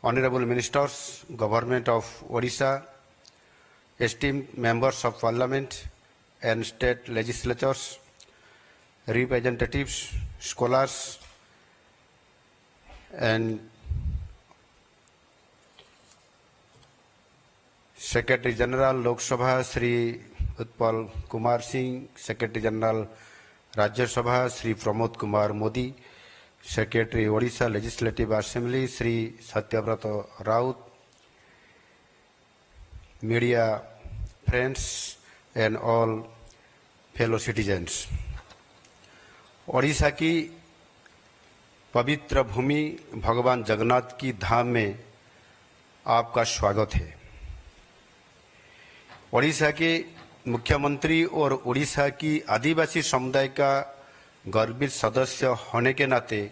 Honorable Ministers, Government of Odisha, esteemed members of Parliament and state legislatures, representatives, scholars, and Secretary General Lok Sabha Sri Utpal Kumar Singh, Secretary General Rajya Sabha Sri Pramod Kumar Modi, Secretary Odisha Legislative Assembly Sri Satyavrata Raut, media friends and all fellow citizens. Odisha की पवित्र भूमि भगवान जगन्नाथ की धाम में आपका स्वागत है। ओडिशा के मुख्यमंत्री और ओडिशा की आदिवासी समुदाय का गर्वित सदस्य होने के नाते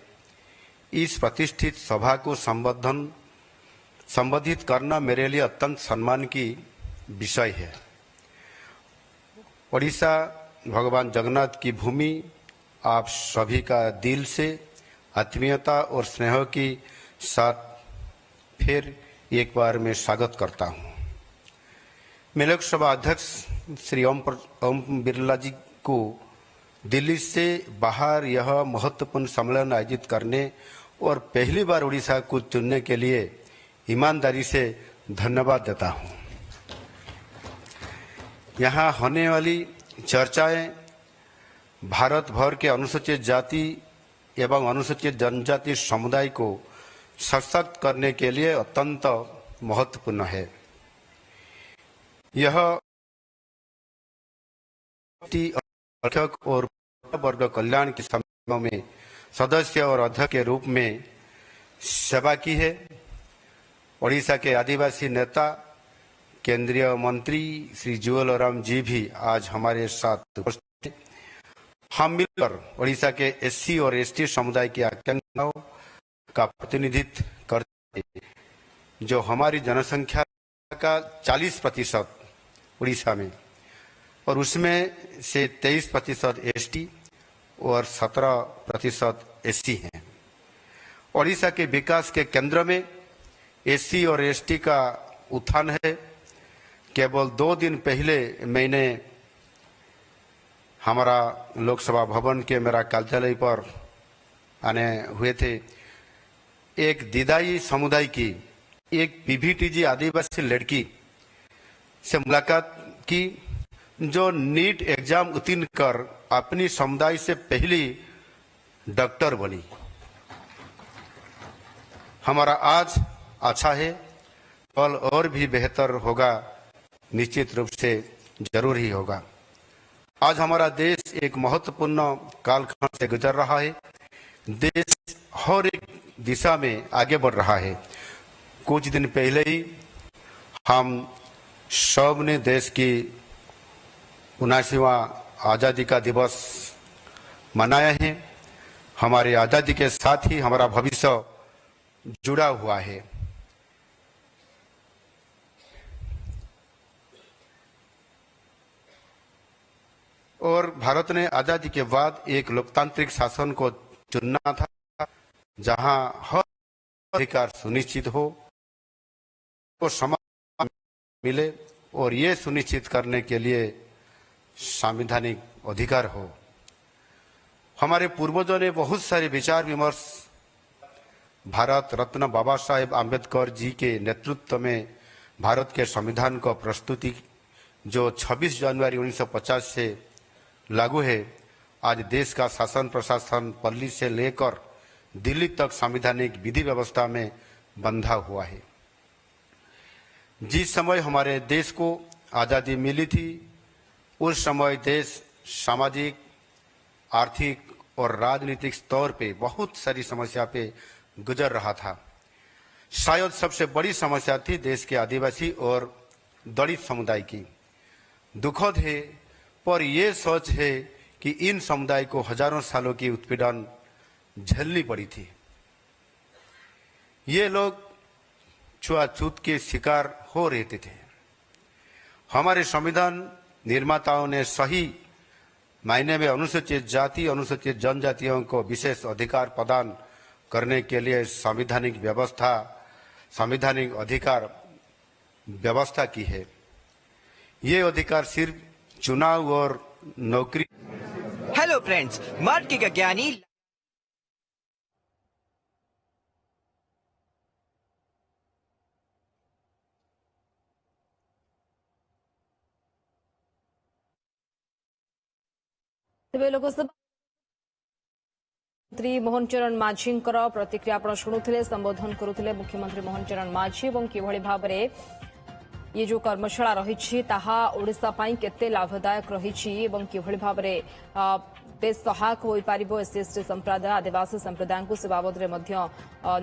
इस प्रतिष्ठित सभा को संबोधित करना मेरे लिए अत्यंत सम्मान की विषय है। ओडिशा भगवान जगन्नाथ की भूमि आप सभी का दिल से आत्मीयता और स्नेह के साथ फिर एक बार मैं स्वागत करता हूं। मैं लोकसभा अध्यक्ष श्री ओम बिरला जी को दिल्ली से बाहर यह महत्वपूर्ण सम्मेलन आयोजित करने और पहली बार उड़ीसा को चुनने के लिए ईमानदारी से धन्यवाद देता हूं। यहाँ होने वाली चर्चाएं भारत भर के अनुसूचित जाति एवं अनुसूचित जनजाति समुदाय को सशक्त करने के लिए अत्यंत महत्वपूर्ण है। यह और वर्ग कल्याण की समितियों में सदस्य और अध्यक्ष के रूप में सेवा की है। ओडिशा के आदिवासी नेता केंद्रीय मंत्री श्री जुएल ओराम जी भी आज हमारे साथ उपस्थित हैं। हम मिलकर ओडिशा के एससी और एसटी समुदाय की आकांक्षाओं का प्रतिनिधित्व करते हैं, जो हमारी जनसंख्या का 40% उड़ीसा में और उसमें से 23% एसटी और 17% एससी हैं। ओडिशा के विकास के केंद्र में एससी और एसटी का उत्थान है। केवल 2 दिन पहले मैंने हमारा लोकसभा भवन के मेरा कार्यालय पर आने हुए थे, एक दिदाई समुदाय की एक पीवीटीजी आदिवासी लड़की से मुलाकात की, जो नीट एग्जाम उत्तीर्ण कर अपनी समुदाय से पहली डॉक्टर बनी। हमारा आज अच्छा है, कल और भी बेहतर होगा, निश्चित रूप से जरूर ही होगा। आज हमारा देश एक महत्वपूर्ण कालखंड से गुजर रहा है। देश हर एक दिशा में आगे बढ़ रहा है। कुछ दिन पहले ही हम सब ने देश की 79वां आज़ादी का दिवस मनाया है। हमारी आज़ादी के साथ ही हमारा भविष्य जुड़ा हुआ है। और भारत ने आज़ादी के बाद एक लोकतांत्रिक शासन को चुनना था, जहां हर अधिकार सुनिश्चित हो, तो समाज मिले और ये सुनिश्चित करने के लिए संवैधानिक अधिकार हो। हमारे पूर्वजों ने बहुत सारे विचार विमर्श भारत रत्न बाबा साहेब आम्बेडकर जी के नेतृत्व में भारत के संविधान को प्रस्तुति, जो 26 जनवरी 1950 से लागू है। आज देश का शासन प्रशासन पल्ली से लेकर दिल्ली तक संवैधानिक विधि व्यवस्था में बंधा हुआ है। जिस समय हमारे देश को आज़ादी मिली थी, उस समय देश सामाजिक, आर्थिक और राजनीतिक स्तर पे बहुत सारी समस्या पे गुजर रहा था। शायद सबसे बड़ी समस्या थी देश के आदिवासी और दलित समुदाय की। दुखद है, पर यह सोच है कि इन समुदाय को हजारों सालों की उत्पीड़न झेलनी पड़ी थी। ये लोग छुआछूत के शिकार हो रहते थे। हमारे संविधान निर्माताओं ने सही मायने में अनुसूचित जाति, अनुसूचित जनजातियों को विशेष अधिकार प्रदान करने के लिए संवैधानिक व्यवस्था संवैधानिक अधिकार व्यवस्था की है। ये अधिकार सिर्फ चुनाव और नौकरी। हेलो फ्रेंड्स, मार्ट के ज्ञानी तेज लोकसभा मंत्री मोहन चरण माझी प्रतिक्रिया आप शुणुले संबोधन करुले मुख्यमंत्री मोहन चरण माझी और किभली भाव में ये जो कर्मशाला रही ओडिशा केते लाभदायक रही किभली भाव में बेस सहायक हो पार एससी एसटी संप्रदाय आदिवासी संप्रदाय को से बाबद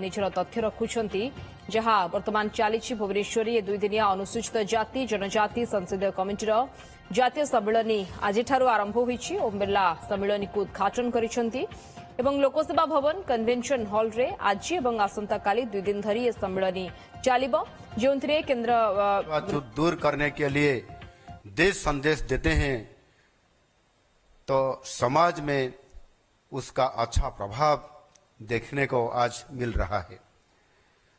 निजर तथ्य रखुंट जहां वर्तमान चली भुवनेश्वर ये 2 दिनिया अनुसूचित जाति जनजाति संसदीय कमिटीर जातीय सम्मिलनी आज आरंभ होईछि। ओम बिरला सम्मिलनी को उद्घाटन करिसेंती एवं लोकसभा भवन कन्वेंशन हॉल रे आज एवं आसंता काली 2 दिन धरी ये सम्मिलनी चलिबो जोंथरे केंद्र दूर करने के लिए देश संदेश देते हैं तो समाज में उसका अच्छा प्रभाव देखने को आज मिल रहा है।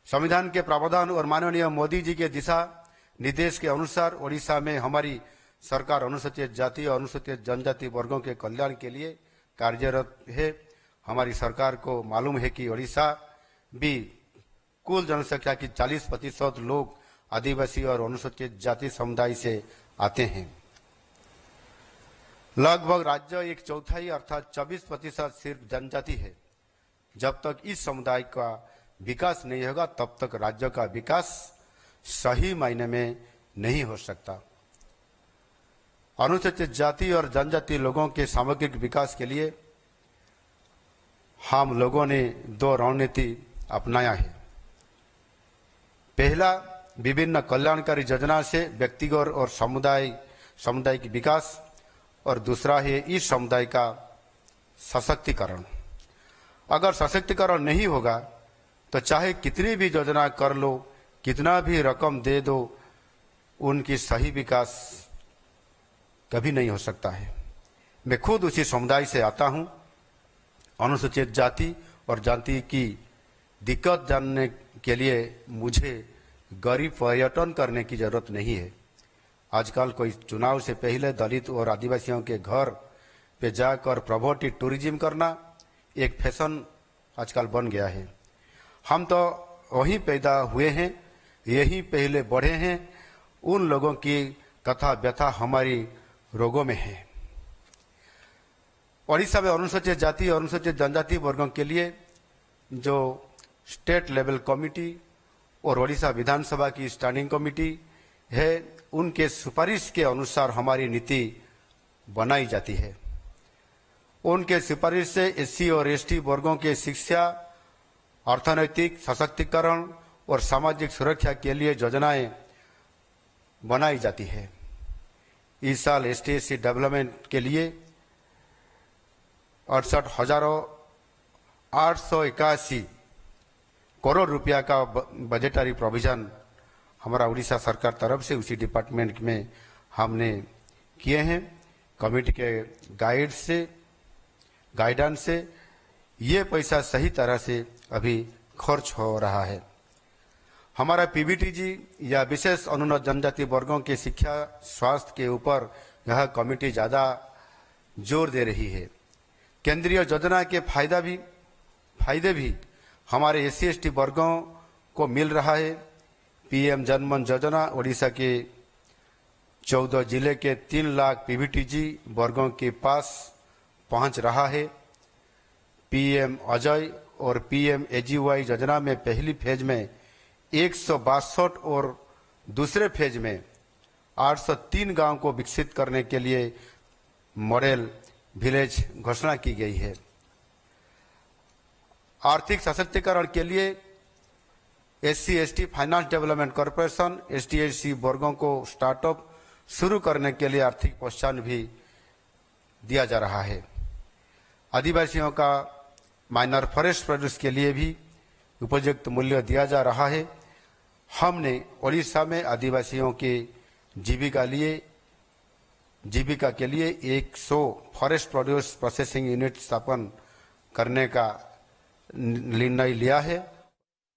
संविधान के प्रावधान और माननीय मोदी जी के दिशा निर्देश के अनुसार ओडिशा में हमारी सरकार अनुसूचित जाति और अनुसूचित जनजाति वर्गों के कल्याण के लिए कार्यरत है। हमारी सरकार को मालूम है कि ओडिशा भी कुल जनसंख्या की 40% लोग आदिवासी और अनुसूचित जाति समुदाय से आते हैं। लगभग राज्य 1/4 अर्थात 24% सिर्फ जनजाति है। जब तक इस समुदाय का विकास नहीं होगा तब तक राज्य का विकास सही मायने में नहीं हो सकता। अनुसूचित जाति और जनजाति लोगों के सामग्रिक विकास के लिए हम लोगों ने 2 रणनीति अपनाया है। पहला, विभिन्न कल्याणकारी योजना से व्यक्तिगत और सामुदायिक विकास और दूसरा है इस समुदाय का सशक्तिकरण। अगर सशक्तिकरण नहीं होगा तो चाहे कितनी भी योजना कर लो, कितना भी रकम दे दो, उनकी सही विकास कभी नहीं हो सकता है। मैं खुद उसी समुदाय से आता हूं। अनुसूचित जाति और जाति की दिक्कत जानने के लिए मुझे गरीब पर्यटन करने की जरूरत नहीं है। आजकल कोई चुनाव से पहले दलित और आदिवासियों के घर पे जाकर प्रॉपर्टी टूरिज्म करना एक फैशन आजकल बन गया है। हम तो वहीं पैदा हुए हैं, यहीं पहले बढ़े हैं। उन लोगों की कथा व्यथा हमारी रोगों में है। ओडिशा में अनुसूचित जाति और अनुसूचित जनजाति वर्गों के लिए जो स्टेट लेवल कमेटी और ओडिशा विधानसभा की स्टैंडिंग कमेटी है, उनके सुपारिश के अनुसार हमारी नीति बनाई जाती है। उनके सुपारिश से एससी और एसटी वर्गों के शिक्षा, अर्थनैतिक सशक्तिकरण और सामाजिक सुरक्षा के लिए योजनाएं बनाई जाती है। इस साल एसटी एससी डेवलपमेंट के लिए 68,881 करोड़ रुपया का बजटरी प्रोविजन हमारा उड़ीसा सरकार तरफ से उसी डिपार्टमेंट में हमने किए हैं। कमेटी के गाइडेंस से ये पैसा सही तरह से अभी खर्च हो रहा है। हमारा पीबीटीजी या विशेष अनुन्नत जनजाति वर्गों के शिक्षा स्वास्थ्य के ऊपर यह कमेटी ज्यादा जोर दे रही है। केंद्रीय योजना के फायदे भी हमारे एससी एसटी वर्गों को मिल रहा है। पीएम जनमन योजना ओडिशा के 14 जिले के 3 लाख पीबीटीजी वर्गों के पास पहुंच रहा है। पीएम अजय और पीएम एजीवाई योजना में पहली फेज में 162 और दूसरे फेज में 803 गांव को विकसित करने के लिए मॉडल विलेज घोषणा की गई है। आर्थिक सशक्तिकरण के लिए SC ST finance development corporation ST वर्गों को स्टार्टअप शुरू करने के लिए आर्थिक प्रोत्साहन भी दिया जा रहा है। आदिवासियों का माइनर फॉरेस्ट प्रोड्यूस के लिए भी उपयुक्त मूल्य दिया जा रहा है। हमने ओडिशा में आदिवासियों के जीविका के लिए 100 फॉरेस्ट प्रोड्यूस प्रोसेसिंग यूनिट स्थापन करने का निर्णय लिया है।